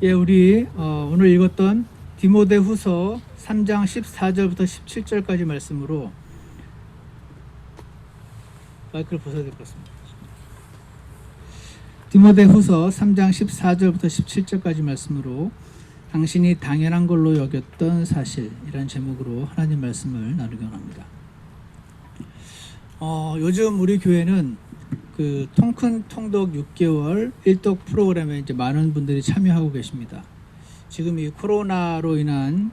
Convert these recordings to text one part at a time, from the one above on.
예, 우리 오늘 읽었던 디모데후서 3장 14절부터 17절까지 말씀으로 마이크를 벗어야 될 것 같습니다. 디모데후서 3장 14절부터 17절까지 말씀으로 당신이 당연한 걸로 여겼던 사실이라는 제목으로 하나님 말씀을 나누기 원합니다. 요즘 우리 교회는 그 통큰 통독 6개월 일독 프로그램에 이제 많은 분들이 참여하고 계십니다. 지금 이 코로나로 인한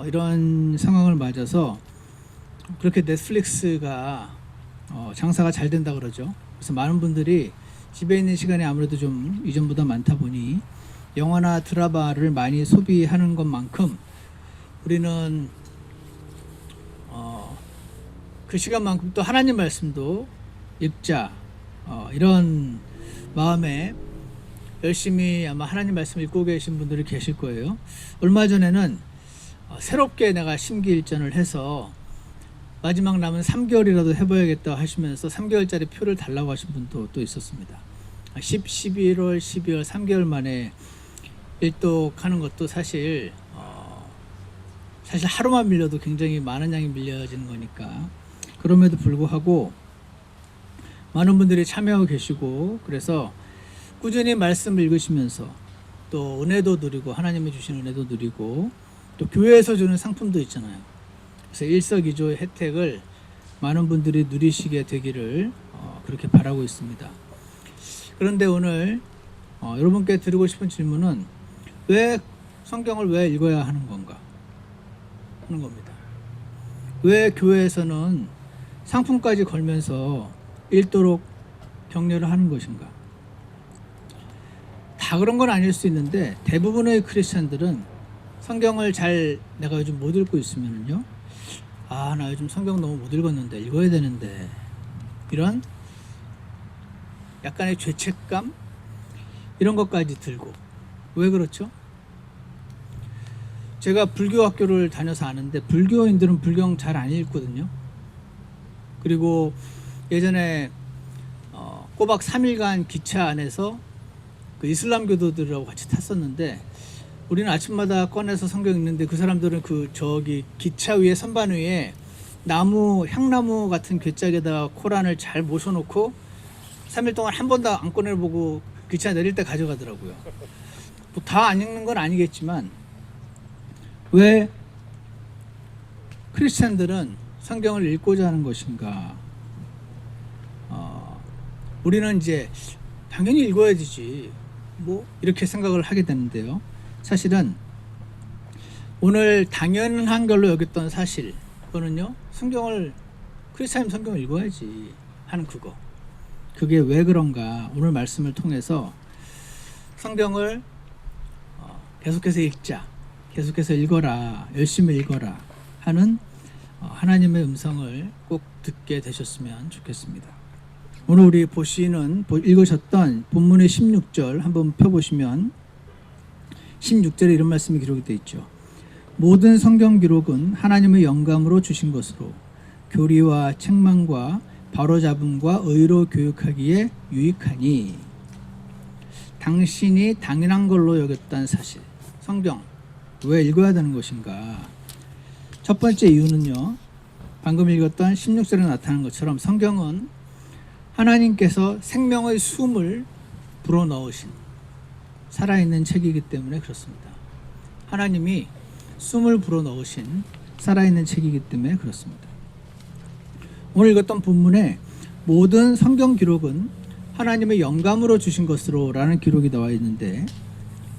이런 상황을 맞아서 그렇게 넷플릭스가 장사가 잘 된다 그러죠. 그래서 많은 분들이 집에 있는 시간이 아무래도 좀 이전보다 많다 보니 영화나 드라마를 많이 소비하는 것만큼 우리는 그 시간만큼 또 하나님 말씀도 읽자 이런 마음에 열심히 아마 하나님 말씀 읽고 계신 분들이 계실 거예요. 얼마 전에는 새롭게 내가 심기일전을 해서 마지막 남은 3개월이라도 해봐야겠다 하시면서 3개월짜리 표를 달라고 하신 분도 또 있었습니다. 11월, 12월 3개월 만에 일독하는 것도 사실 하루만 밀려도 굉장히 많은 양이 밀려지는 거니까 그럼에도 불구하고 많은 분들이 참여하고 계시고 그래서 꾸준히 말씀을 읽으시면서 또 은혜도 누리고 하나님이 주신 은혜도 누리고 또 교회에서 주는 상품도 있잖아요. 그래서 일석이조의 혜택을 많은 분들이 누리시게 되기를 그렇게 바라고 있습니다. 그런데 오늘 여러분께 드리고 싶은 질문은 왜 성경을 왜 읽어야 하는 건가 하는 겁니다. 왜 교회에서는 상품까지 걸면서 읽도록 격려를 하는 것인가? 다 그런 건 아닐 수 있는데 대부분의 크리스찬들은 성경을 잘 내가 요즘 못 읽고 있으면은요, 나 요즘 성경 너무 못 읽었는데 읽어야 되는데 이런 약간의 죄책감 이런 것까지 들고. 왜 그렇죠? 제가 불교 학교를 다녀서 아는데 불교인들은 불경 잘 안 읽거든요. 그리고 예전에 꼬박 3일간 기차 안에서 그 이슬람 교도들하고 같이 탔었는데 우리는 아침마다 꺼내서 성경 읽는데 그 사람들은 저기 기차 위에 선반 위에 향나무 같은 괴짝에다가 코란을 잘 모셔놓고 3일 동안 한 번도 안 꺼내보고 기차 내릴 때 가져가더라고요. 뭐 다 안 읽는 건 아니겠지만 왜 크리스찬들은 성경을 읽고자 하는 것인가? 우리는 이제 당연히 읽어야 되지 뭐 이렇게 생각을 하게 되는데요. 사실은 오늘 당연한 걸로 여겼던 사실 그거는요, 크리스찬 성경을 읽어야지 하는 그게 왜 그런가 오늘 말씀을 통해서 성경을 계속해서 읽자, 계속해서 읽어라, 열심히 읽어라 하는 하나님의 음성을 꼭 듣게 되셨으면 좋겠습니다. 오늘 우리 읽으셨던 본문의 16절 한번 펴보시면 16절에 이런 말씀이 기록이 되어 있죠. 모든 성경 기록은 하나님의 영감으로 주신 것으로 교리와 책망과 바로잡음과 의로 교육하기에 유익하니. 당신이 당연한 걸로 여겼던 사실, 성경 왜 읽어야 되는 것인가? 첫 번째 이유는요, 방금 읽었던 16절에 나타난 것처럼 성경은 하나님께서 생명의 숨을 불어넣으신 살아있는 책이기 때문에 그렇습니다. 하나님이 숨을 불어넣으신 살아있는 책이기 때문에 그렇습니다. 오늘 읽었던 본문에 모든 성경 기록은 하나님의 영감으로 주신 것으로 라는 기록이 나와 있는데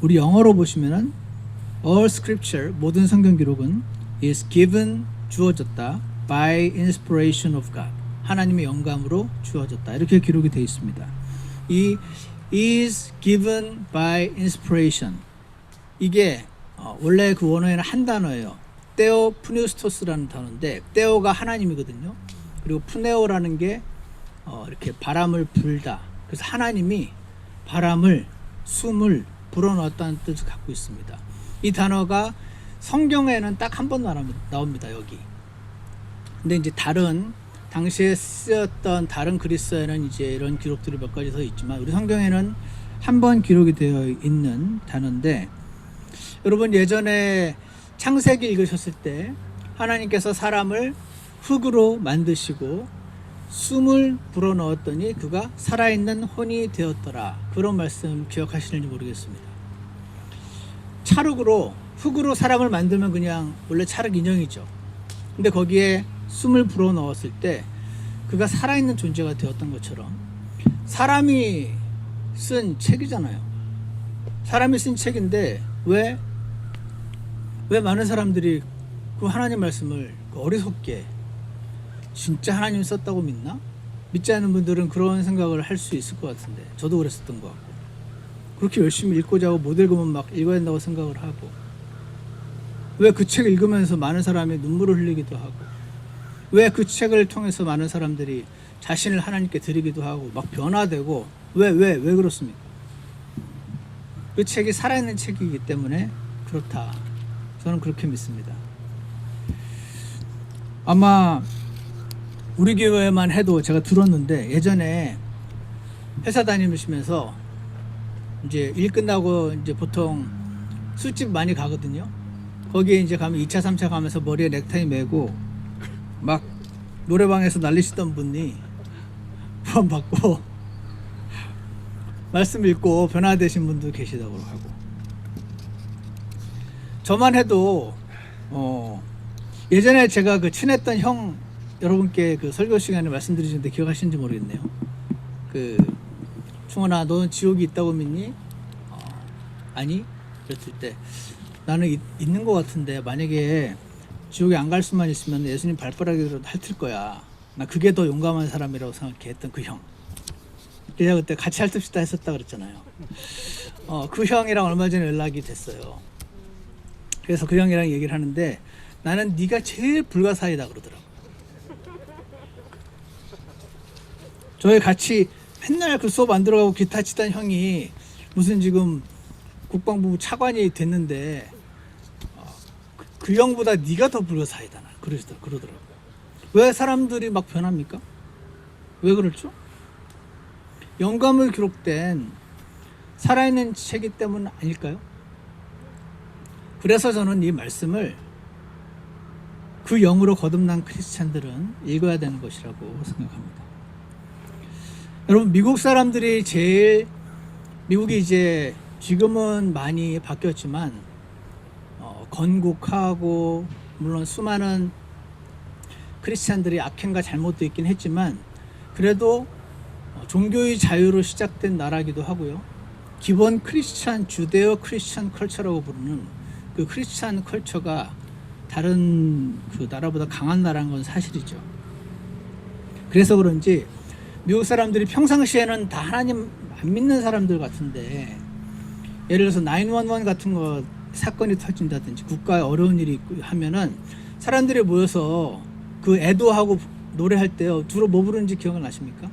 우리 영어로 보시면은 All scripture, 모든 성경 기록은 is given, 주어졌다, by inspiration of God, 하나님의 영감으로 주어졌다 이렇게 기록이 되어 있습니다. 이 is given by inspiration 이게 원래 그 원어에는 한 단어예요. 테오 푸뉴스토스라는 단어인데 테오가 하나님이거든요. 그리고 푸네오라는 게 이렇게 바람을 불다. 그래서 하나님이 바람을 숨을 불어넣었다는 뜻을 갖고 있습니다. 이 단어가 성경에는 딱 한 번 나옵니다. 여기. 근데 이제 당시에 쓰였던 다른 그리스어에는 이제 이런 기록들이 몇 가지 더 있지만 우리 성경에는 한 번 기록이 되어 있는 단어인데, 여러분 예전에 창세기 읽으셨을 때 하나님께서 사람을 흙으로 만드시고 숨을 불어넣었더니 그가 살아있는 혼이 되었더라. 그런 말씀 기억하시는지 모르겠습니다. 찰흙으로, 흙으로 사람을 만들면 그냥 원래 찰흙 인형이죠. 근데 거기에 숨을 불어넣었을 때 그가 살아있는 존재가 되었던 것처럼, 사람이 쓴 책이잖아요. 사람이 쓴 책인데 왜 많은 사람들이 그 하나님 말씀을 어리석게 진짜 하나님 썼다고 믿나? 믿지 않는 분들은 그런 생각을 할 수 있을 것 같은데, 저도 그랬었던 것 같고, 그렇게 열심히 읽고자 하고 못 읽으면 막 읽어야 된다고 생각을 하고, 왜 그 책을 읽으면서 많은 사람이 눈물을 흘리기도 하고, 왜 그 책을 통해서 많은 사람들이 자신을 하나님께 드리기도 하고 막 변화되고, 왜 그렇습니까? 그 책이 살아있는 책이기 때문에 그렇다. 저는 그렇게 믿습니다. 아마 우리 교회만 해도 제가 들었는데, 예전에 회사 다니시면서 이제 일 끝나고 이제 보통 술집 많이 가거든요. 거기에 이제 가면 2차, 3차 가면서 머리에 넥타이 메고 막 노래방에서 난리시던 분이 구원받고 말씀 읽고 변화되신 분도 계시다고 하고, 저만 해도 예전에 제가 그 친했던 형 여러분께 그 설교 시간에 말씀드리는데 기억하시는지 모르겠네요. 그 충원아, 너는 지옥이 있다고 믿니? 아니? 그랬을 때 나는 있는 것 같은데, 만약에 지옥에 안 갈 수만 있으면 예수님 발바닥으로 핥을 거야. 나 그게 더 용감한 사람이라고 생각했던 그 형. 제가 그때 같이 핥읍시다 했었다 그랬잖아요. 그 형이랑 얼마 전에 연락이 됐어요. 그래서 그 형이랑 얘기를 하는데, 나는 네가 제일 불가사의다 그러더라고. 저희 같이 맨날 그 수업 안 들어가고 기타 치던 형이 무슨 지금 국방부 차관이 됐는데 그 형보다 네가 더 불가사의다 그러더라고요. 왜 사람들이 막 변합니까? 왜 그렇죠? 영감을 기록된 살아있는 책이기 때문 아닐까요? 그래서 저는 이 말씀을 그 영으로 거듭난 크리스찬들은 읽어야 되는 것이라고 생각합니다. 여러분, 미국 사람들이 미국이 이제 지금은 많이 바뀌었지만 건국하고 물론 수많은 크리스찬들이 악행과 잘못도 있긴 했지만, 그래도 종교의 자유로 시작된 나라기도 하고요. 기본 크리스찬, 주데오 크리스찬 컬처라고 부르는 그 크리스찬 컬처가 다른 그 나라보다 강한 나라인 건 사실이죠. 그래서 그런지 미국 사람들이 평상시에는 다 하나님 안 믿는 사람들 같은데, 예를 들어서 911 같은 거 사건이 터진다든지 국가에 어려운 일이 있고 하면은 사람들이 모여서 그 애도하고 노래할 때요, 주로 뭐 부르는지 기억나십니까?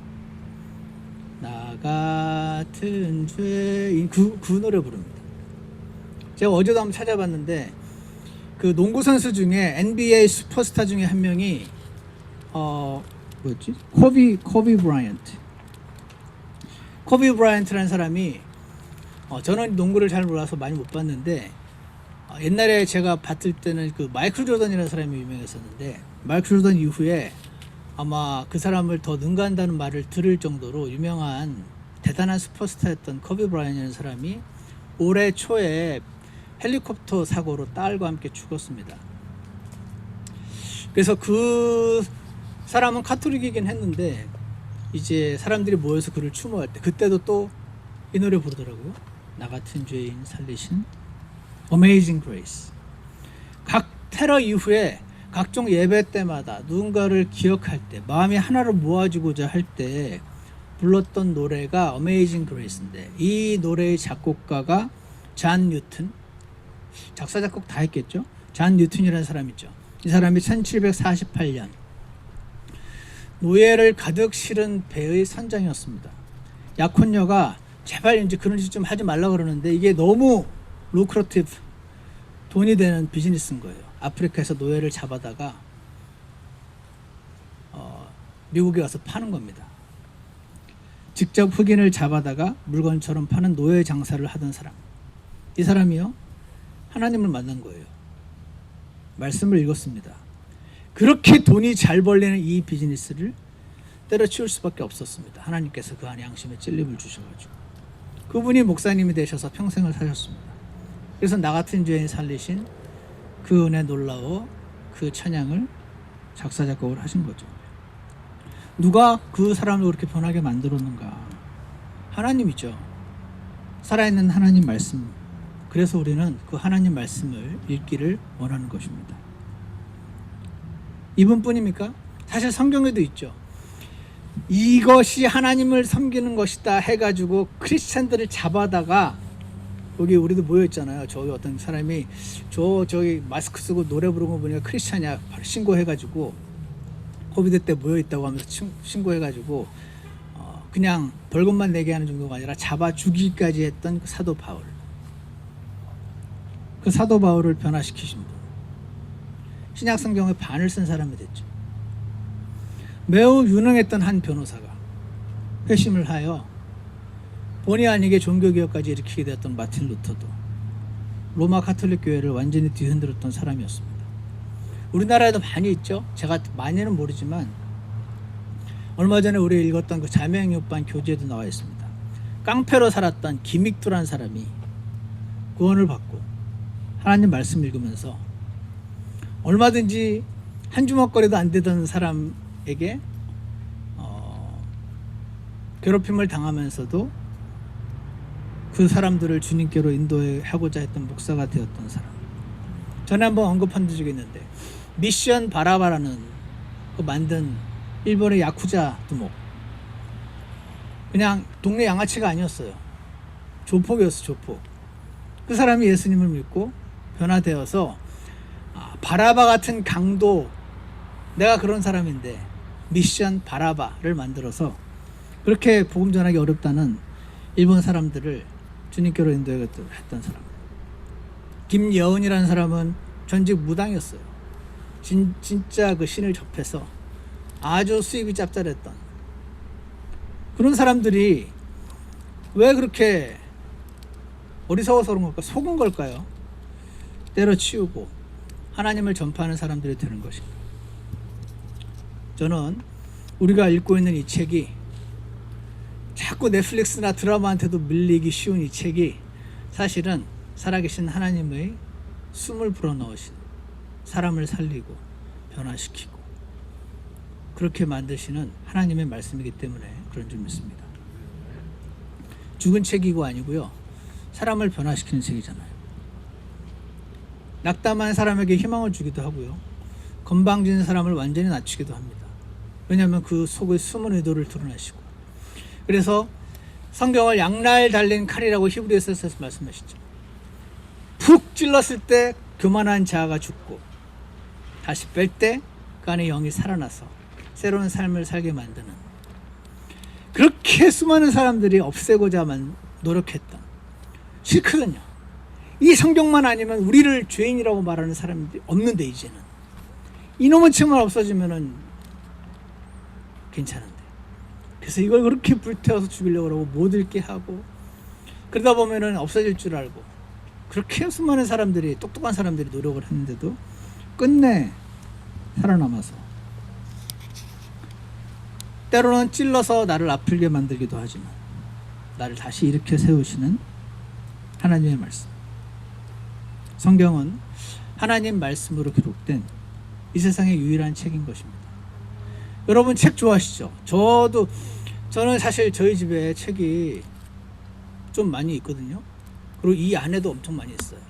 나 같은 죄인, 그 노래 부릅니다. 제가 어제도 한번 찾아봤는데, 그 농구 선수 중에 NBA 슈퍼스타 중에 한 명이 뭐였지? 코비 브라이언트라는 사람이, 저는 농구를 잘 몰라서 많이 못 봤는데, 옛날에 제가 봤을 때는 그 마이클 조던이라는 사람이 유명했었는데, 마이클 조던 이후에 아마 그 사람을 더 능가한다는 말을 들을 정도로 유명한 대단한 슈퍼스타였던 코비 브라이언트라는 사람이 올해 초에 헬리콥터 사고로 딸과 함께 죽었습니다. 그래서 그 사람은 카톨릭이긴 했는데, 이제 사람들이 모여서 그를 추모할 때 그때도 또 이 노래 부르더라고요. 나 같은 죄인 살리신 Amazing Grace. 각 테러 이후에 각종 예배 때마다 누군가를 기억할 때, 마음이 하나로 모아지고자 할 때 불렀던 노래가 Amazing Grace인데, 이 노래의 작곡가가 잔 뉴튼, 작사 작곡 다 했겠죠. 잔 뉴튼이라는 사람 있죠. 이 사람이 1748년 노예를 가득 실은 배의 선장이었습니다. 약혼녀가 제발 이제 그런 짓 좀 하지 말라 그러는데, 이게 너무 루크러티브, 돈이 되는 비즈니스인 거예요. 아프리카에서 노예를 잡아다가 미국에 와서 파는 겁니다. 직접 흑인을 잡아다가 물건처럼 파는 노예 장사를 하던 사람. 이 사람이요, 하나님을 만난 거예요. 말씀을 읽었습니다. 그렇게 돈이 잘 벌리는 이 비즈니스를 때려치울 수밖에 없었습니다. 하나님께서 그 안에 양심의 찔림을 주셔가지고 그분이 목사님이 되셔서 평생을 사셨습니다. 그래서 나 같은 죄인 살리신 그 은혜 놀라워 그 찬양을 작사 작곡을 하신 거죠. 누가 그 사람을 그렇게 변하게 만들었는가? 하나님이죠. 살아있는 하나님 말씀. 그래서 우리는 그 하나님 말씀을 읽기를 원하는 것입니다. 이분뿐입니까? 사실 성경에도 있죠. 이것이 하나님을 섬기는 것이다 해가지고 크리스찬들을 잡아다가, 여기 우리도 모여있잖아요. 저기 어떤 사람이 저기 마스크 쓰고 노래 부르는 거 보니까 크리스찬이야 바로 신고해가지고, 코비드 때 모여있다고 하면서 신고해가지고 그냥 벌금만 내게 하는 정도가 아니라 잡아 죽이기까지 했던 그 사도 바울. 그 사도 바울을 변화시키신 분. 신약 성경의 반을 쓴 사람이 됐죠. 매우 유능했던 한 변호사가 회심을 하여 본의 아니게 종교개혁까지 일으키게 되었던 마틴 루터도 로마 가톨릭 교회를 완전히 뒤흔들었던 사람이었습니다. 우리나라에도 많이 있죠. 제가 많이는 모르지만 얼마 전에 우리 읽었던 그 자명요반 교재에도 나와 있습니다. 깡패로 살았던 김익두라는 사람이 구원을 받고 하나님 말씀 읽으면서 얼마든지 한 주먹거리도 안 되던 사람에게 괴롭힘을 당하면서도 그 사람들을 주님께로 인도하고자 했던 목사가 되었던 사람. 전에 한번 언급한 적이 있는데 미션 바라바라는 그 만든 일본의 야쿠자 두목. 그냥 동네 양아치가 아니었어요. 조폭이었어, 조폭. 그 사람이 예수님을 믿고 변화되어서 바라바 같은 강도, 내가 그런 사람인데 미션 바라바를 만들어서 그렇게 복음 전하기 어렵다는 일본 사람들을 주님께로 인도했던 사람. 김여은이라는 사람은 전직 무당이었어요. 진짜 그 신을 접해서 아주 수입이 짭짤했던 그런 사람들이 왜 그렇게 어리석어서 그런 걸까? 속은 걸까요? 때려치우고 하나님을 전파하는 사람들이 되는 것입니다. 저는 우리가 읽고 있는 이 책이 자꾸 넷플릭스나 드라마한테도 밀리기 쉬운 이 책이 사실은 살아계신 하나님의 숨을 불어넣으신, 사람을 살리고 변화시키고 그렇게 만드시는 하나님의 말씀이기 때문에 그런 줄 믿습니다. 죽은 책이고 아니고요, 사람을 변화시키는 책이잖아요. 낙담한 사람에게 희망을 주기도 하고요, 건방진 사람을 완전히 낮추기도 합니다. 왜냐하면 그 속의 숨은 의도를 드러내시고. 그래서 성경을 양날 달린 칼이라고 히브리서에서 말씀하시죠. 푹 찔렀을 때 교만한 자아가 죽고 다시 뺄 때 그 안에 영이 살아나서 새로운 삶을 살게 만드는, 그렇게 수많은 사람들이 없애고자만 노력했던, 싫거든요. 이 성경만 아니면 우리를 죄인이라고 말하는 사람들이 없는데, 이제는 이놈의 책만 없어지면은 괜찮은데, 그래서 이걸 그렇게 불태워서 죽이려고 하고 못 읽게 하고 그러다 보면은 없어질 줄 알고 그렇게 수많은 사람들이, 똑똑한 사람들이 노력을 했는데도 끝내 살아남아서 때로는 찔러서 나를 아프게 만들기도 하지만 나를 다시 일으켜 세우시는 하나님의 말씀. 성경은 하나님 말씀으로 기록된 이 세상의 유일한 책인 것입니다. 여러분 책 좋아하시죠? 저는 사실 저희 집에 책이 좀 많이 있거든요. 그리고 이 안에도 엄청 많이 있어요.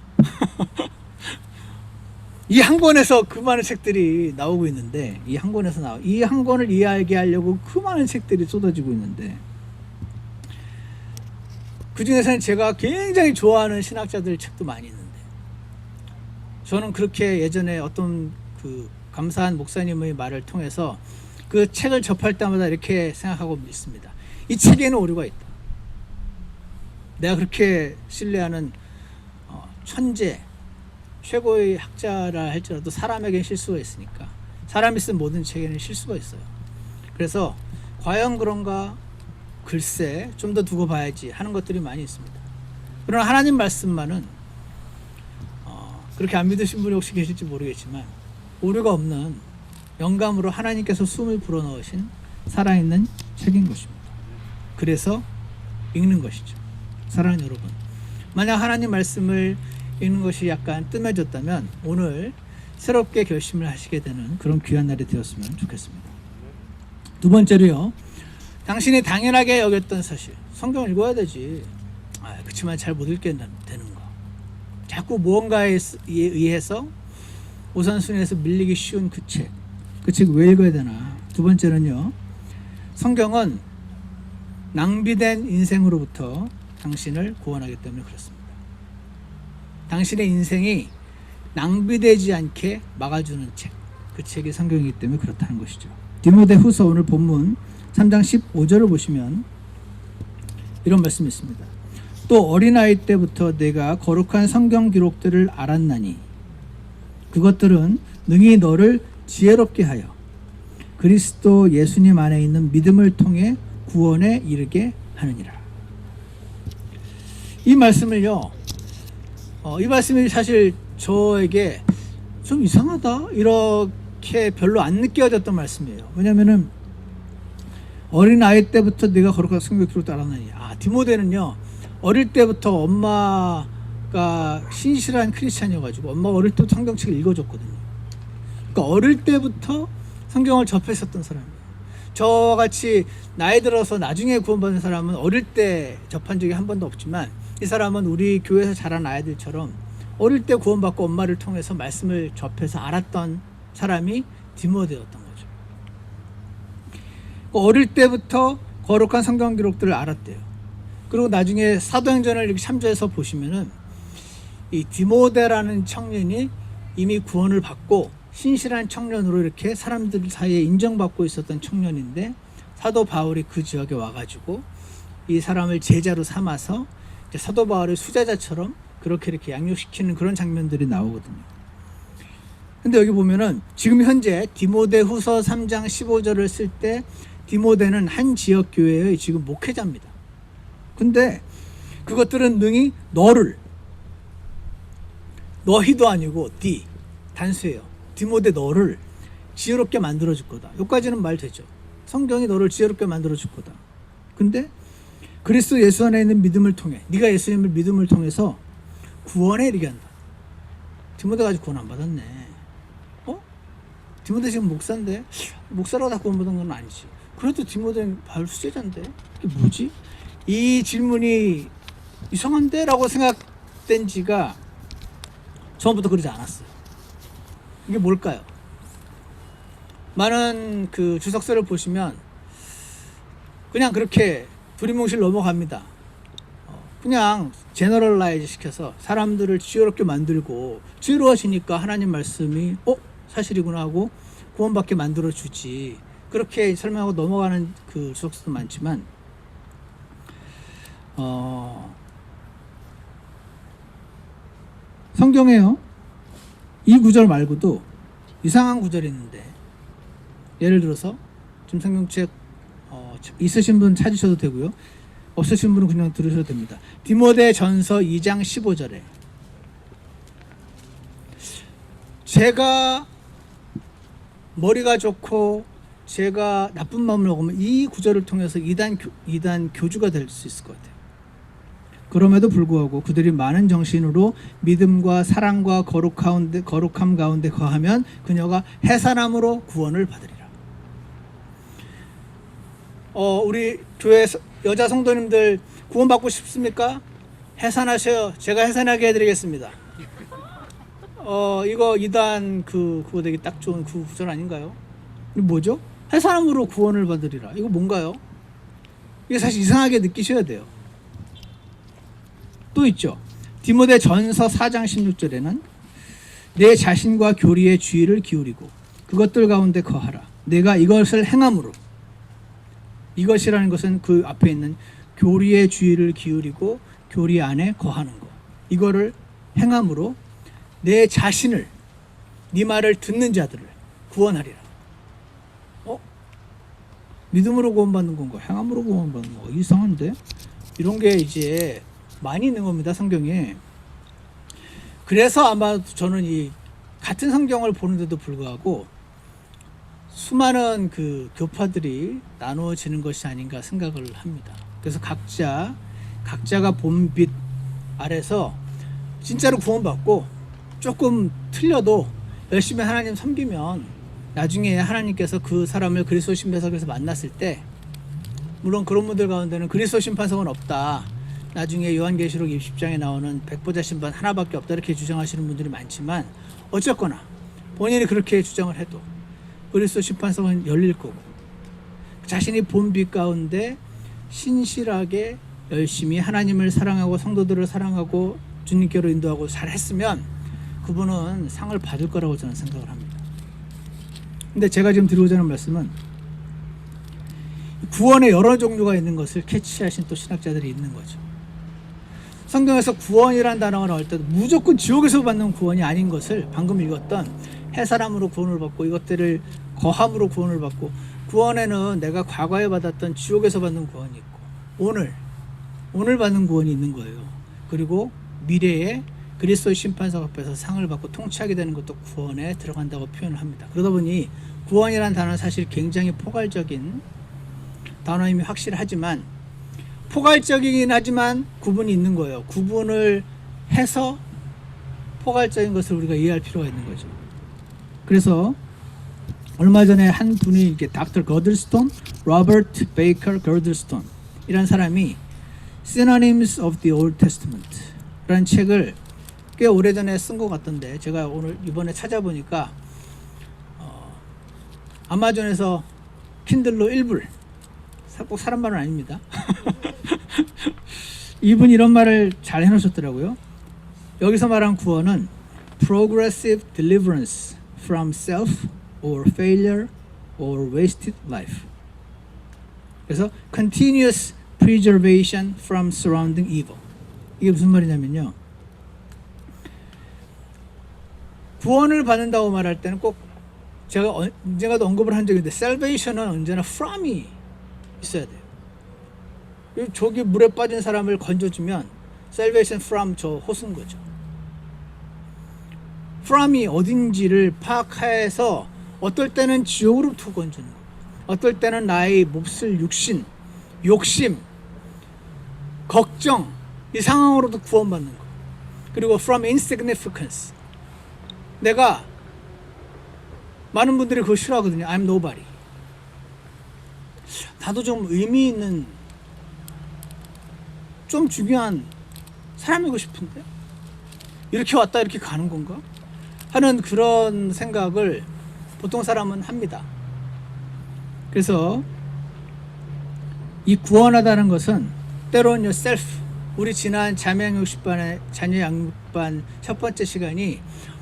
이 한 권에서 그 많은 책들이 나오고 있는데, 이 한 권을 이해하게 하려고 그 많은 책들이 쏟아지고 있는데, 그 중에서는 제가 굉장히 좋아하는 신학자들 책도 많이 있는데, 저는 그렇게 예전에 어떤 그 감사한 목사님의 말을 통해서 그 책을 접할 때마다 이렇게 생각하고 있습니다. 이 책에는 오류가 있다. 내가 그렇게 신뢰하는 천재, 최고의 학자라 할지라도 사람에게 실수가 있으니까, 사람이 쓴 모든 책에는 실수가 있어요. 그래서 과연 그런가 글쎄 좀 더 두고 봐야지 하는 것들이 많이 있습니다. 그러나 하나님 말씀만은 그렇게 안 믿으신 분이 혹시 계실지 모르겠지만 오류가 없는 영감으로 하나님께서 숨을 불어넣으신 살아있는 책인 것입니다. 그래서 읽는 것이죠. 사랑하는 여러분, 만약 하나님 말씀을 읽는 것이 약간 뜸해졌다면 오늘 새롭게 결심을 하시게 되는 그런 귀한 날이 되었으면 좋겠습니다. 두 번째로요, 당신이 당연하게 여겼던 사실, 성경을 읽어야 되지. 그렇지만 잘 못 읽게 되는 거. 자꾸 무언가에 의해서 우선순위에서 밀리기 쉬운 그 책 왜 읽어야 되나? 두 번째는요, 성경은 낭비된 인생으로부터 당신을 구원하기 때문에 그렇습니다. 당신의 인생이 낭비되지 않게 막아주는 책, 그 책이 성경이기 때문에 그렇다는 것이죠. 디모데후서 오늘 본문 3장 15절을 보시면 이런 말씀이 있습니다. 또 어린아이 때부터 내가 거룩한 성경 기록들을 알았나니 그것들은 능히 너를 지혜롭게 하여 그리스도 예수님 안에 있는 믿음을 통해 구원에 이르게 하느니라. 이 말씀을요, 이 말씀이 사실 저에게 좀 이상하다 이렇게 별로 안 느껴졌던 말씀이에요. 왜냐면은 어린아이 때부터 내가 거룩한 성경 기록들을 알았나니, 디모데는요 어릴 때부터 엄마가 신실한 크리스찬이어가지고 엄마가 어릴 때부터 성경책을 읽어줬거든요. 그러니까 어릴 때부터 성경을 접했었던 사람이에요. 저같이 나이 들어서 나중에 구원받은 사람은 어릴 때 접한 적이 한 번도 없지만 이 사람은 우리 교회에서 자란 아이들처럼 어릴 때 구원받고 엄마를 통해서 말씀을 접해서 알았던 사람이 디모데였던 거죠. 어릴 때부터 거룩한 성경 기록들을 알았대요. 그리고 나중에 사도행전을 이렇게 참조해서 보시면은 이 디모데라는 청년이 이미 구원을 받고 신실한 청년으로 이렇게 사람들 사이에 인정받고 있었던 청년인데 사도 바울이 그 지역에 와가지고 이 사람을 제자로 삼아서 이제 사도 바울의 수제자처럼 그렇게 이렇게 양육시키는 그런 장면들이 나오거든요. 근데 여기 보면은 지금 현재 디모데후서 3장 15절을 쓸 때 디모데는 한 지역 교회의 지금 목회자입니다. 근데 그것들은 능히 너희도 아니고 단수예요. 디모데 너를 지혜롭게 만들어줄 거다. 여기까지는 말 되죠. 성경이 너를 지혜롭게 만들어줄 거다. 근데 그리스도 예수 안에 있는 믿음을 통해 네가 예수님을 믿음을 통해서 구원에 이르게 한다. 디모데가 아직 구원 안 받았네. 디모데 지금 목사인데 목사라고 다 구원 받은 건 아니지. 그래도 디모데는 바울 수제자인데 이게 뭐지? 이 질문이 이상한데? 라고 생각된 지가 처음부터 그러지 않았어요. 이게 뭘까요? 많은 그 주석서를 보시면 그냥 그렇게 두리뭉실 넘어갑니다. 그냥 제너럴라이즈 시켜서 사람들을 지혜롭게 만들고 지혜로워지니까 하나님 말씀이 사실이구나 하고 구원받게 만들어주지, 그렇게 설명하고 넘어가는 그 주석서도 많지만 성경에요 이 구절 말고도 이상한 구절이 있는데, 예를 들어서 지금 성경책 있으신 분 찾으셔도 되고요, 없으신 분은 그냥 들으셔도 됩니다. 디모데 전서 2장 15절에 제가 머리가 좋고 제가 나쁜 마음을 먹으면 이 구절을 통해서 이단 교주가 될 수 있을 것 같아요. 그럼에도 불구하고 그들이 많은 정신으로 믿음과 사랑과 거룩함 가운데 거하면 그녀가 해산함으로 구원을 받으리라. 우리 교회 여자 성도님들 구원받고 싶습니까? 해산하셔요. 제가 해산하게 해드리겠습니다. 이거 이단 그거 되게 딱 좋은 그 구절 아닌가요? 이거 뭐죠? 해산함으로 구원을 받으리라. 이거 뭔가요? 이게 사실 이상하게 느끼셔야 돼요. 또 있죠. 디모데 전서 4장 16절에는 내 자신과 교리의 주의를 기울이고 그것들 가운데 거하라. 내가 이것을 행함으로, 이것이라는 것은 그 앞에 있는 교리의 주의를 기울이고 교리 안에 거하는 것, 이거를 행함으로 내 자신을, 네 말을 듣는 자들을 구원하리라. 믿음으로 구원받는 건가, 행함으로 구원받는 건가, 이상한데? 이런 게 이제 많이 있는 겁니다, 성경에. 그래서 아마 저는 이 같은 성경을 보는데도 불구하고 수많은 그 교파들이 나누어지는 것이 아닌가 생각을 합니다. 그래서 각자가 본 빛 아래서 진짜로 구원받고 조금 틀려도 열심히 하나님 섬기면 나중에 하나님께서 그 사람을 그리스도 심판석에서 만났을 때, 물론 그런 분들 가운데는 그리스도 심판석은 없다, 나중에 요한계시록 20장에 나오는 백보자 심판 하나밖에 없다 이렇게 주장하시는 분들이 많지만, 어쨌거나 본인이 그렇게 주장을 해도 그리스도 심판석은 열릴 거고, 자신이 본 빛 가운데 신실하게 열심히 하나님을 사랑하고 성도들을 사랑하고 주님께로 인도하고 잘했으면 그분은 상을 받을 거라고 저는 생각을 합니다. 근데 제가 지금 드리고자 하는 말씀은 구원의 여러 종류가 있는 것을 캐치하신 또 신학자들이 있는 거죠. 성경에서 구원이라는 단어가 나올 때 무조건 지옥에서 받는 구원이 아닌 것을, 방금 읽었던 해사람으로 구원을 받고 이것들을 거함으로 구원을 받고, 구원에는 내가 과거에 받았던 지옥에서 받는 구원이 있고 오늘 받는 구원이 있는 거예요. 그리고 미래에 그리스도의 심판석 앞에서 상을 받고 통치하게 되는 것도 구원에 들어간다고 표현을 합니다. 그러다 보니 구원이라는 단어는 사실 굉장히 포괄적인 단어임이 확실하지만, 포괄적이긴 하지만 구분이 있는 거예요. 구분을 해서 포괄적인 것을 우리가 이해할 필요가 있는 거죠. 그래서 얼마 전에 한 분이 이렇게 닥터 거들스톤, 로버트 베이커 거들스톤 이란 사람이 Synonyms of the Old Testament 라는 책을 꽤 오래전에 쓴 것 같던데, 제가 오늘 이번에 찾아보니까 아마존에서 킨들로 1불, 꼭 사람 말은 아닙니다. 이분이 이런 말을 잘 해놓으셨더라고요. 여기서 말한 구원은 Progressive Deliverance from Self or Failure or Wasted Life. 그래서 Continuous Preservation from Surrounding Evil. 이게 무슨 말이냐면요, 구원을 받는다고 말할 때는 꼭 제가 언젠가도 언급을 한 적이 있는데, Salvation은 언제나 from이 있어야 돼요. 저기 물에 빠진 사람을 건져주면 Salvation from 저 호수인 거죠. from이 어딘지를 파악해서 어떨 때는 지옥으로부터 건져주는 거, 어떨 때는 나의 몹쓸 육신, 욕심, 걱정, 이 상황으로도 구원받는 거. 그리고 from insignificance, 내가, 많은 분들이 그거 싫어하거든요. I'm nobody. 나도 좀 의미 있는, 좀 중요한 사람이고 싶은데 이렇게 왔다 이렇게 가는 건가 하는 그런 생각을 보통 사람은 합니다. 그래서 이 구원하다는 것은 때로는 self, 우리 지난 자매양육식반의 자녀 양육반 첫 번째 시간이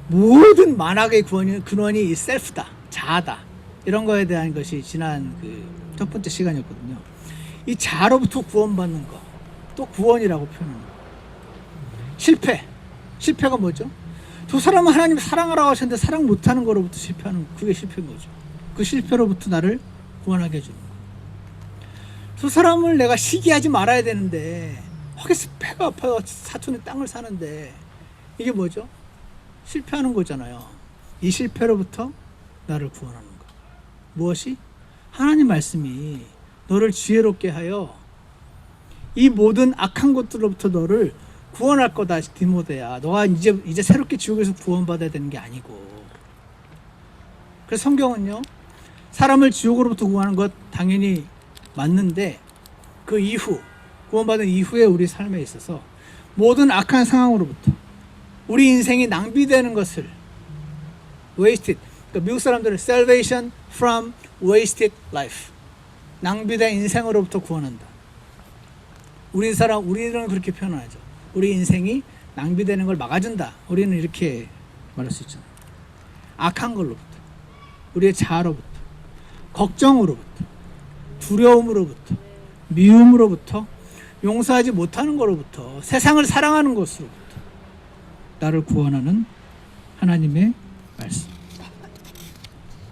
모든 만악의 근원이 이 셀프다, 자아다, 이런 거에 대한 것이 지난 그 첫 번째 시간이었거든요. 이 자아로부터 구원받는 거, 또 구원이라고 표현합니다. 실패가 뭐죠? 저 사람은 하나님 사랑하라고 하셨는데 사랑 못하는 거로부터 실패하는, 그게 실패인 거죠. 그 실패로부터 나를 구원하게 해주는 거. 저 사람을 내가 시기하지 말아야 되는데 허기서 배가 아파요, 사촌의 땅을 사는데, 이게 뭐죠? 실패하는 거잖아요. 이 실패로부터 나를 구원하는 거. 무엇이? 하나님 말씀이 너를 지혜롭게 하여 이 모든 악한 것들로부터 너를 구원할 거다. 디모데야, 너가 이제 새롭게 지옥에서 구원받아야 되는 게 아니고. 그래서 성경은요, 사람을 지옥으로부터 구원하는 것 당연히 맞는데, 그 이후, 구원받은 이후에 우리 삶에 있어서 모든 악한 상황으로부터 우리 인생이 낭비되는 것을, wasted, 그러니까 미국 사람들은 salvation from wasted life, 낭비된 인생으로부터 구원한다. 우리는 그렇게 표현하죠. 우리 인생이 낭비되는 걸 막아준다. 우리는 이렇게 말할 수 있잖아요. 악한 걸로부터, 우리의 자아로부터, 걱정으로부터, 두려움으로부터, 미움으로부터, 용서하지 못하는 것으로부터, 세상을 사랑하는 것으로부터 나를 구원하는 하나님의 말씀.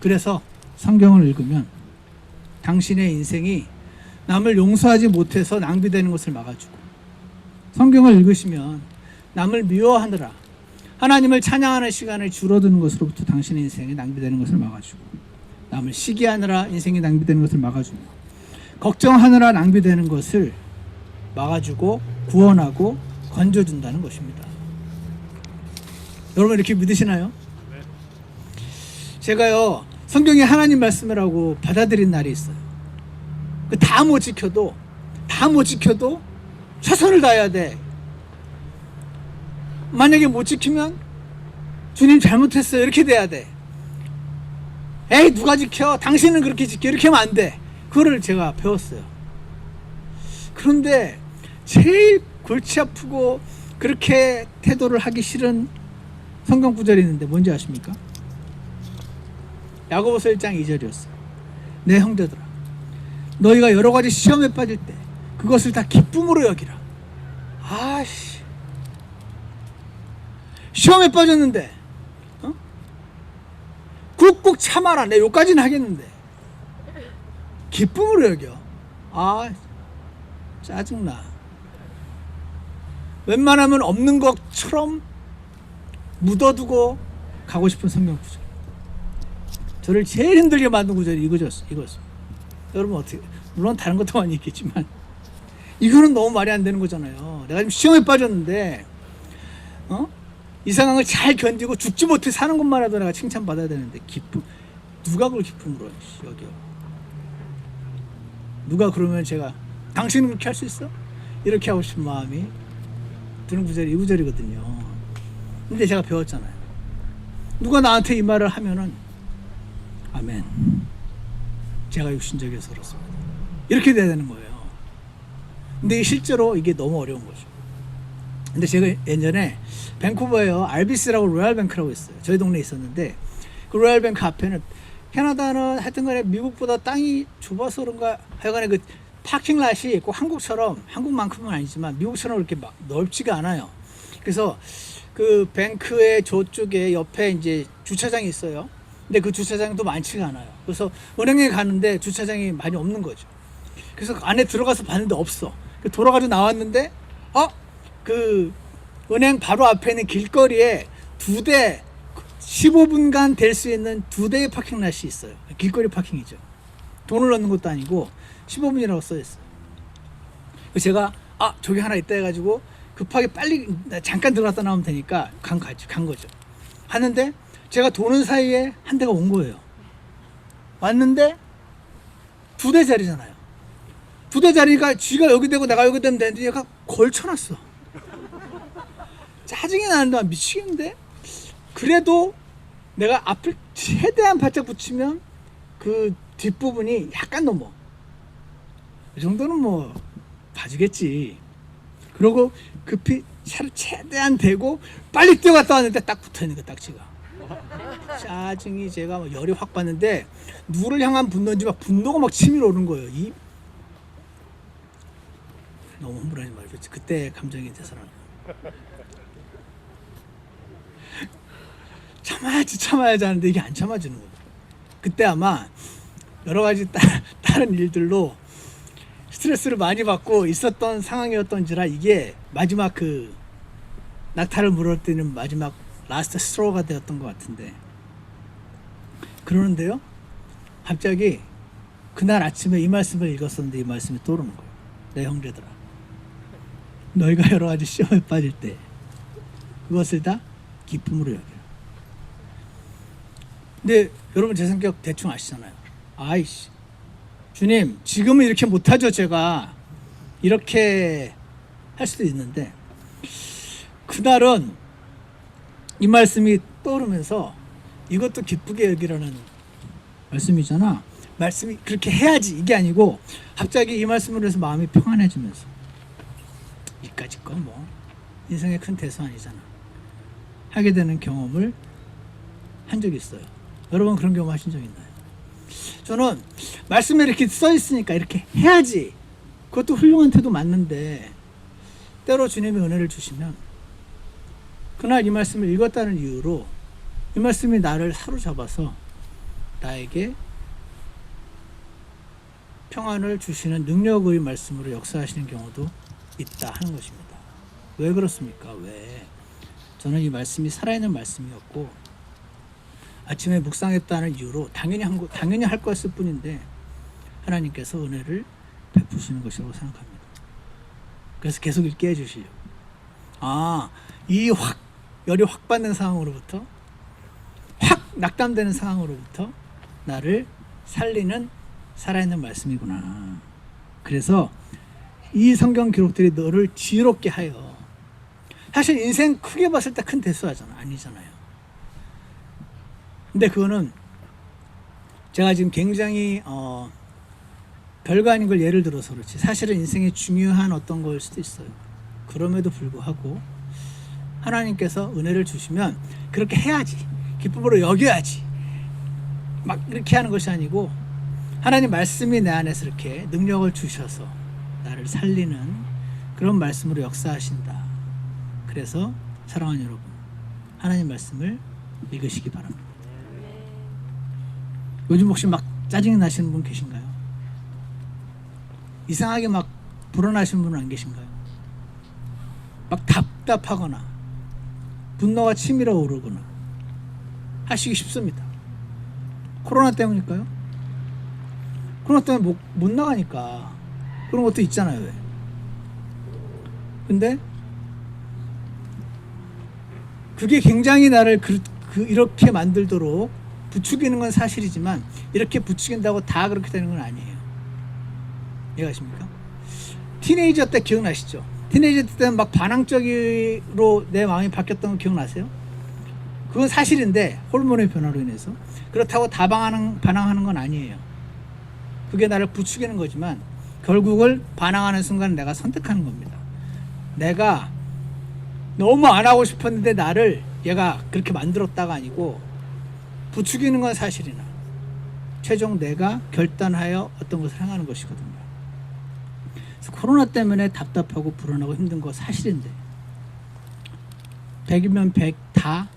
그래서 성경을 읽으면 당신의 인생이 남을 용서하지 못해서 낭비되는 것을 막아주고, 성경을 읽으시면 남을 미워하느라 하나님을 찬양하는 시간을 줄어드는 것으로부터 당신의 인생이 낭비되는 것을 막아주고, 남을 시기하느라 인생이 낭비되는 것을 막아주고, 걱정하느라 낭비되는 것을 막아주고 구원하고 건져준다는 것입니다. 여러분 이렇게 믿으시나요? 제가요, 성경이 하나님 말씀이라고 받아들인 날이 있어요. 다 못 지켜도 최선을 다해야 돼. 만약에 못 지키면 주님 잘못했어요 이렇게 돼야 돼. 에이 누가 지켜? 당신은 그렇게 지켜. 이렇게 하면 안 돼. 그거를 제가 배웠어요. 그런데 제일 골치 아프고 그렇게 태도를 하기 싫은 성경 구절이 있는데 뭔지 아십니까? 야고보서 1장 2절이었어요. 내 형제들아, 너희가 여러 가지 시험에 빠질 때 그것을 다 기쁨으로 여기라. 아씨, 시험에 빠졌는데 꾹꾹 참아라. 내 요까지는 하겠는데 기쁨으로 여겨. 아, 짜증나. 웬만하면 없는 것처럼 묻어두고 가고 싶은 성경 구절. 저를 제일 힘들게 만든 구절이 이거였어요. 여러분 어떻게, 물론 다른 것도 많이 있겠지만 이거는 너무 말이 안 되는 거잖아요. 내가 지금 시험에 빠졌는데 이 상황을 잘 견디고 죽지 못해 사는 것만 해도 내가 칭찬받아야 되는데 누가 그걸 기쁨으로 여겨? 누가 그러면 제가 당신은 그렇게 할 수 있어? 이렇게 하고 싶은 마음이 드는 구절이 이 구절이거든요. 근데 제가 배웠잖아요. 누가 나한테 이 말을 하면은 아멘, 제가 육신적이어서 그렇습니다, 이렇게 돼야 되는 거예요. 근데 실제로 이게 너무 어려운 거죠. 근데 제가 예전에 밴쿠버에요, RBC라고 로얄뱅크라고 있어요. 저희 동네에 있었는데 그 로얄뱅크 앞에는, 캐나다는 하여튼간에 미국보다 땅이 좁아서 그런가 하여간에 그 파킹랏이 꼭 한국처럼, 한국만큼은 아니지만 미국처럼 그렇게 막 넓지가 않아요. 그래서 그 뱅크의 저쪽에 옆에 이제 주차장이 있어요. 근데 그 주차장도 많지가 않아요. 그래서 은행에 가는데 주차장이 많이 없는 거죠. 그래서 안에 들어가서 봤는데 없어. 돌아가지고 나왔는데 그 은행 바로 앞에 있는 길거리에 2대 15분간 될 수 있는 2대의 파킹랏이 있어요. 길거리 파킹이죠. 돈을 넣는 것도 아니고 15분이라고 써있어요. 제가 저기 하나 있다 해가지고 급하게 빨리 잠깐 들어갔다 나오면 되니까 간 거죠. 하는데 제가 도는 사이에 한 대가 온 거예요. 왔는데 2대 자리잖아요. 2대 자리가 쥐가 여기 되고 내가 여기 되면 되는데 얘가 걸쳐놨어. 짜증이 나는 동안 미치겠는데, 그래도 내가 앞을 최대한 바짝 붙이면 그 뒷부분이 약간 넘어. 이 정도는 뭐 봐주겠지. 그러고 급히 차를 최대한 대고 빨리 뛰어갔다 왔는데 딱 붙어있는 거, 딱지가. 짜증이 제가 막 열이 확 받는데 누구를 향한 분노인지 막 분노가 막 치밀어 오는 거예요. 너무 흥분하지 말고, 그때 감정이 돼서는 참아야지 하는데 이게 안 참아지는 거예요. 그때 아마 여러 가지 다른 일들로 스트레스를 많이 받고 있었던 상황이었던지라 이게 마지막 그 낙타를 물을 때는 마지막 라스트 스트로가 되었던 것 같은데, 그러는데요, 갑자기 그날 아침에 이 말씀을 읽었었는데 이 말씀이 떠오르는 거예요. 내 형제들아, 너희가 여러 가지 시험에 빠질 때 그것을 다 기쁨으로 여겨. 근데 여러분 제 성격 대충 아시잖아요. 아이씨, 주님 지금은 이렇게 못하죠. 제가 이렇게 할 수도 있는데, 그날은 이 말씀이 떠오르면서 이것도 기쁘게 여기라는 말씀이잖아. 말씀이 그렇게 해야지 이게 아니고 갑자기 이 말씀으로 해서 마음이 평안해지면서, 이까짓 건 뭐 인생의 큰 대수 아니잖아 하게 되는 경험을 한 적이 있어요. 여러분 그런 경험 하신 적 있나요? 저는 말씀에 이렇게 써 있으니까 이렇게 해야지, 그것도 훌륭한 태도 맞는데, 때로 주님이 은혜를 주시면 그날 이 말씀을 읽었다는 이유로 이 말씀이 나를 사로잡아서 나에게 평안을 주시는 능력의 말씀으로 역사하시는 경우도 있다 하는 것입니다. 왜 그렇습니까? 왜? 저는 이 말씀이 살아있는 말씀이었고 아침에 묵상했다는 이유로 당연히 할 것일 뿐인데 하나님께서 은혜를 베푸시는 것이라고 생각합니다. 그래서 계속 읽게 해주시려고. 이 열이 확 받는 상황으로부터 확 낙담되는 상황으로부터 나를 살리는 살아있는 말씀이구나. 그래서 이 성경 기록들이 너를 지혜롭게 하여, 사실 인생 크게 봤을 때 큰 대수하잖아. 아니잖아요. 근데 그거는 제가 지금 굉장히 별거 아닌 걸 예를 들어서 그렇지 사실은 인생에 중요한 어떤 걸 수도 있어요. 그럼에도 불구하고 하나님께서 은혜를 주시면 그렇게 해야지, 기쁨으로 여겨야지 막 이렇게 하는 것이 아니고 하나님 말씀이 내 안에서 이렇게 능력을 주셔서 나를 살리는 그런 말씀으로 역사하신다. 그래서 사랑하는 여러분, 하나님 말씀을 읽으시기 바랍니다. 요즘 혹시 막 짜증이 나시는 분 계신가요? 이상하게 막 불어나시는 분은 안 계신가요? 막 답답하거나 분노가 치밀어 오르거나 하시기 쉽습니다. 코로나 때문일까요? 코로나 때문에 못 나가니까 그런 것도 있잖아요. 왜? 근데 그게 굉장히 나를 이렇게 만들도록 부추기는 건 사실이지만 이렇게 부추긴다고 다 그렇게 되는 건 아니에요. 이해가십니까? 티네이저 때 기억나시죠? 티네이저 때는 막 반항적으로 내 마음이 바뀌었던 거 기억나세요? 그건 사실인데 호르몬의 변화로 인해서 그렇다고 다 반항하는 건 아니에요. 그게 나를 부추기는 거지만 결국을 반항하는 순간 내가 선택하는 겁니다. 내가 너무 안 하고 싶었는데 나를 얘가 그렇게 만들었다가 아니고 부추기는 건 사실이나 최종 내가 결단하여 어떤 것을 행하는 것이거든요. 그래서 코로나 때문에 답답하고 불안하고 힘든 거 사실인데 100이면 100 다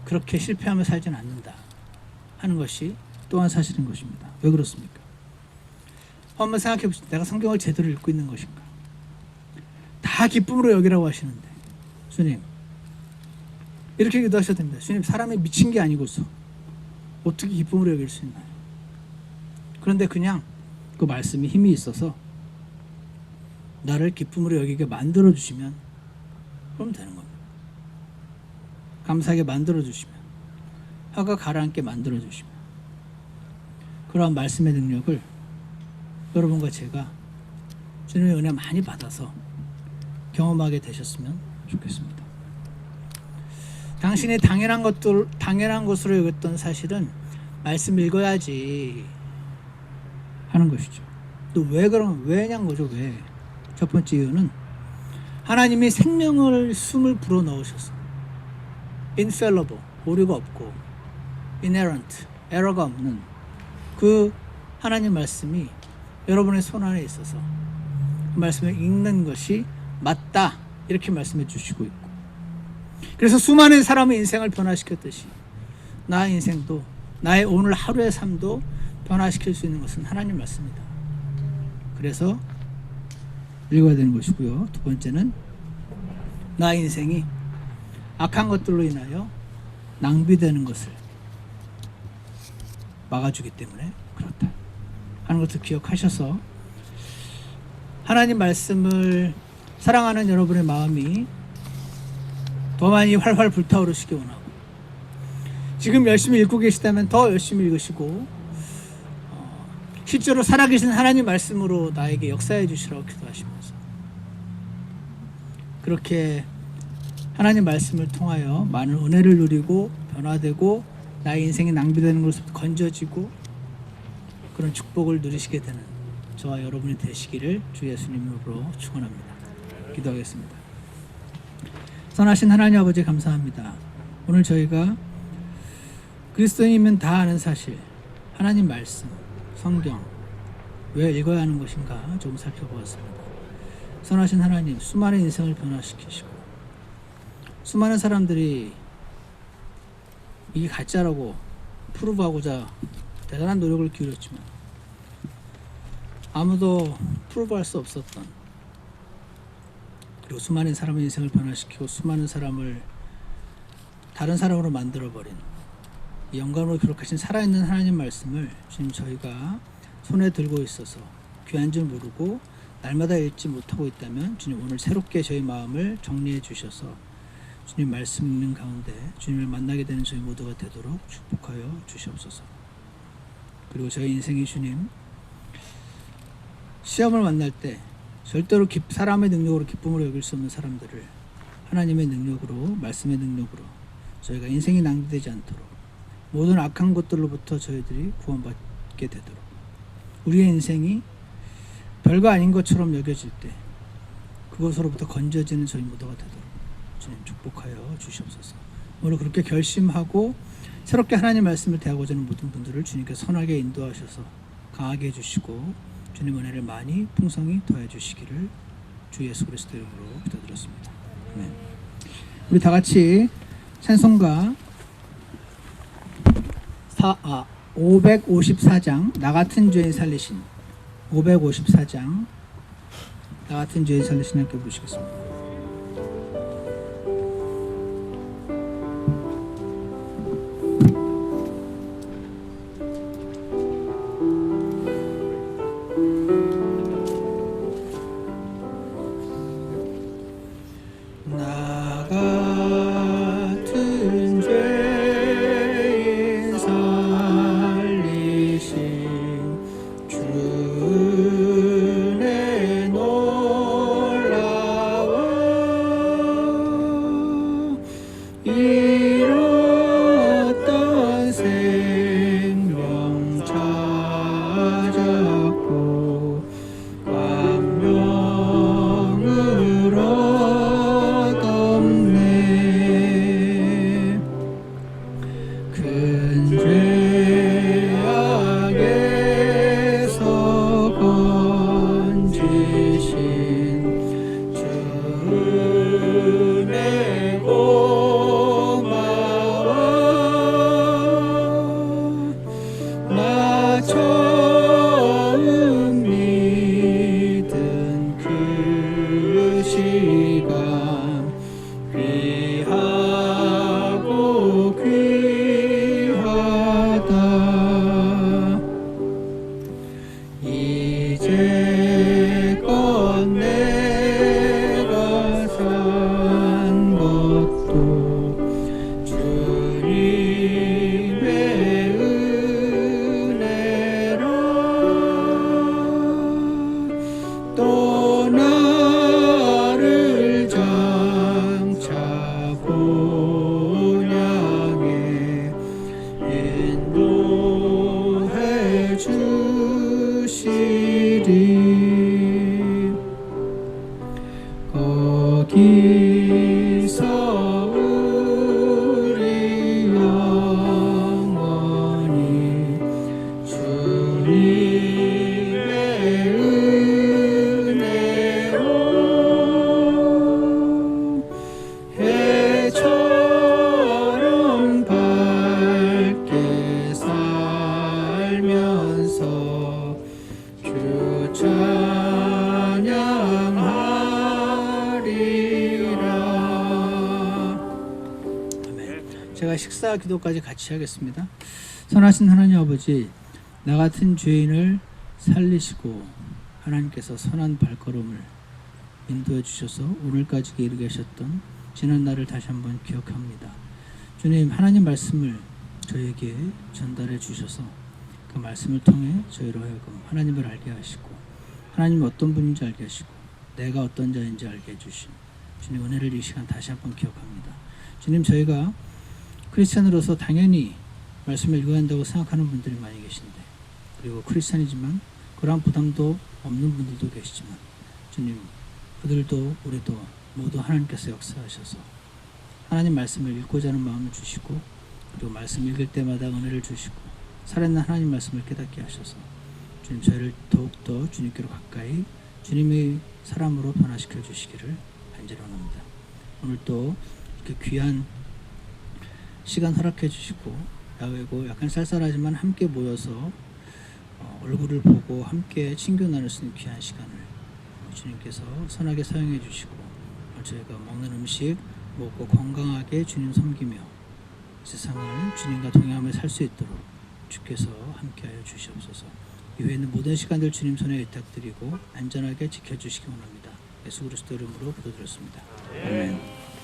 그렇게 실패하며 살지는 않는다 하는 것이 또한 사실인 것입니다. 왜 그렇습니까? 한번 생각해 보시죠. 내가 성경을 제대로 읽고 있는 것인가? 다 기쁨으로 여기라고 하시는데 주님 이렇게 기도하셔야 됩니다. 주님, 사람이 미친 게 아니고서 어떻게 기쁨으로 여길 수 있나요? 그런데 그냥 그 말씀이 힘이 있어서 나를 기쁨으로 여기게 만들어 주시면 그럼 되는 겁니다. 감사하게 만들어 주시면, 화가 가라앉게 만들어 주시면, 그러한 말씀의 능력을 여러분과 제가 주님의 은혜 많이 받아서 경험하게 되셨으면 좋겠습니다. 당신이 당연한 것으로 여겼던 사실은 말씀 읽어야지 하는 것이죠. 또 왜냐는 거죠. 왜? 첫 번째 이유는 하나님이 생명을 숨을 불어 넣으셔서 infallible, 오류가 없고 inerrant, 에러가 없는 그 하나님 말씀이 여러분의 손 안에 있어서 그 말씀을 읽는 것이 맞다 이렇게 말씀해 주시고 있고, 그래서 수많은 사람의 인생을 변화시켰듯이 나의 인생도, 나의 오늘 하루의 삶도 변화시킬 수 있는 것은 하나님 말씀이다. 그래서 읽어야 되는 것이고요. 두 번째는 나의 인생이 악한 것들로 인하여 낭비되는 것을 막아주기 때문에 그렇다 하는 것을 기억하셔서 하나님 말씀을 사랑하는 여러분의 마음이 더 많이 활활 불타오르시기 원하고, 지금 열심히 읽고 계시다면 더 열심히 읽으시고 실제로 살아계신 하나님 말씀으로 나에게 역사해 주시라고 기도하시면서 그렇게 하나님 말씀을 통하여 많은 은혜를 누리고 변화되고 나의 인생이 낭비되는 것으로부터 건져지고 그런 축복을 누리시게 되는 저와 여러분이 되시기를 주 예수님으로 축원합니다. 기도하겠습니다. 선하신 하나님 아버지 감사합니다. 오늘 저희가 그리스도인이면 다 아는 사실, 하나님 말씀, 성경 왜 읽어야 하는 것인가 조금 살펴보았습니다. 선하신 하나님, 수많은 인생을 변화시키시고 수많은 사람들이 이게 가짜라고 프루브하고자 대단한 노력을 기울였지만 아무도 프로브할 수 없었던, 그리고 수많은 사람의 인생을 변화시키고 수많은 사람을 다른 사람으로 만들어버린 이 영광으로 기록하신 살아있는 하나님 말씀을 주님 저희가 손에 들고 있어서 귀한 줄 모르고 날마다 읽지 못하고 있다면 주님 오늘 새롭게 저희 마음을 정리해 주셔서 주님 말씀 읽는 가운데 주님을 만나게 되는 저희 모두가 되도록 축복하여 주시옵소서. 그리고 저희 인생이 주님 시험을 만날 때 절대로 사람의 능력으로 기쁨으로 여길 수 없는 사람들을 하나님의 능력으로, 말씀의 능력으로 저희가 인생이 낭비되지 않도록 모든 악한 것들로부터 저희들이 구원받게 되도록, 우리의 인생이 별거 아닌 것처럼 여겨질 때 그것으로부터 건져지는 저희 모두가 되도록 주님 축복하여 주시옵소서. 오늘 그렇게 결심하고 새롭게 하나님 말씀을 대하고자 하는 모든 분들을 주님께 선하게 인도하셔서 강하게 해주시고 주님 은혜를 많이 풍성히 더해 주시기를 주 예수 그리스도 이름으로 기도드렸습니다. 아멘. 우리 다 같이 찬송가 554장 나 같은 죄인 살리신, 554장 나 같은 죄인 살리신 함께 부르시겠습니다. 제가 식사 기도까지 같이 하겠습니다. 선하신 하나님 아버지, 나 같은 죄인을 살리시고 하나님께서 선한 발걸음을 인도해 주셔서 오늘까지 이르게 하셨던 지난 날을 다시 한번 기억합니다. 주님, 하나님 말씀을 저에게 전달해 주셔서 그 말씀을 통해 저희로 하여금 하나님을 알게 하시고 하나님이 어떤 분인지 알게 하시고 내가 어떤 자인지 알게 해주신 주님 은혜를 이 시간 다시 한번 기억합니다. 주님, 저희가 크리스찬으로서 당연히 말씀을 읽어야 한다고 생각하는 분들이 많이 계신데, 그리고 크리스찬이지만 그러한 부담도 없는 분들도 계시지만 주님, 그들도 우리도 모두 하나님께서 역사하셔서 하나님 말씀을 읽고자 하는 마음을 주시고, 그리고 말씀 읽을 때마다 은혜를 주시고 살아있는 하나님 말씀을 깨닫게 하셔서 주님, 저희를 더욱더 주님께로 가까이 주님의 사람으로 변화시켜 주시기를 간절히 원합니다. 오늘 또 이렇게 귀한 시간 허락해 주시고 야외고 약간 쌀쌀하지만 함께 모여서 얼굴을 보고 함께 친교 나눌 수 있는 귀한 시간을 주님께서 선하게 사용해 주시고 저희가 먹는 음식 먹고 건강하게 주님 섬기며 세상을 주님과 동행하며 살 수 있도록 주께서 함께하여 주시옵소서. 이후에 있는 모든 시간들 주님 손에 의탁드리고 안전하게 지켜주시기 원합니다. 예수 그리스도 이름으로 기도드렸습니다. 아멘.